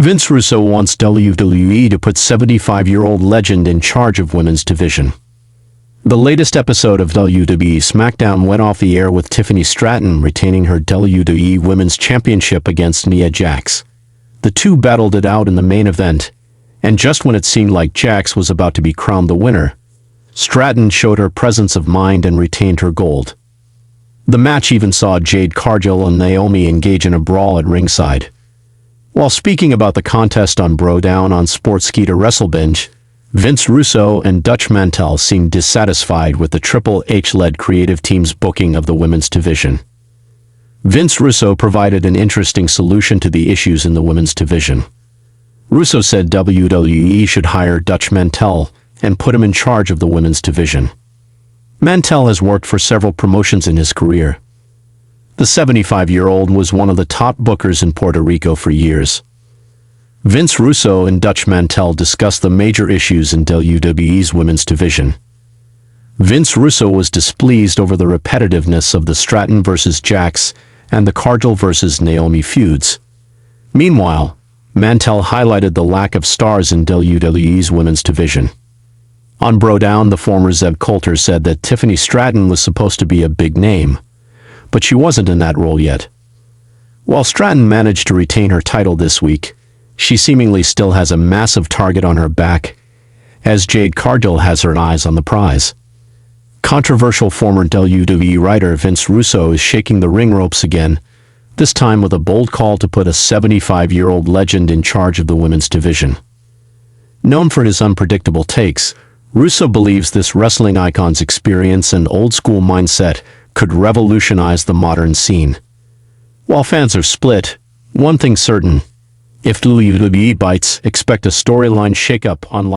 Vince Russo wants WWE to put 75-year-old legend in charge of women's division. The latest episode of WWE SmackDown went off the air with Tiffany Stratton retaining her WWE Women's Championship against Nia Jax. The two battled it out in the main event, and just when it seemed like Jax was about to be crowned the winner, Stratton showed her presence of mind and retained her gold. The match even saw Jade Cargill and Naomi engage in a brawl at ringside. While speaking about the contest on Down on Sportskeeda Wrestle Binge, Vince Russo and Dutch Mantell seemed dissatisfied with the Triple H-led creative team's booking of the women's division. Vince Russo provided an interesting solution to the issues in the women's division. Russo said WWE should hire Dutch Mantell and put him in charge of the women's division. Mantell has worked for several promotions in his career. The 75-year-old was one of the top bookers in Puerto Rico for years. Vince Russo and Dutch Mantell discussed the major issues in WWE's women's division. Vince Russo was displeased over the repetitiveness of the Stratton vs. Jax and the Cargill vs. Naomi feuds. Meanwhile, Mantell highlighted the lack of stars in WWE's women's division. On Down, the former Zeb Coulter said that Tiffany Stratton was supposed to be a big name, but she wasn't in that role yet. While Stratton managed to retain her title this week, she seemingly still has a massive target on her back, as Jade Cargill has her eyes on the prize. Controversial former WWE writer Vince Russo is shaking the ring ropes again, this time with a bold call to put a 75-year-old legend in charge of the women's division. Known for his unpredictable takes, Russo believes this wrestling icon's experience and old-school mindset could revolutionize the modern scene. While fans are split, one thing's certain: if WWE bites, expect a storyline shakeup on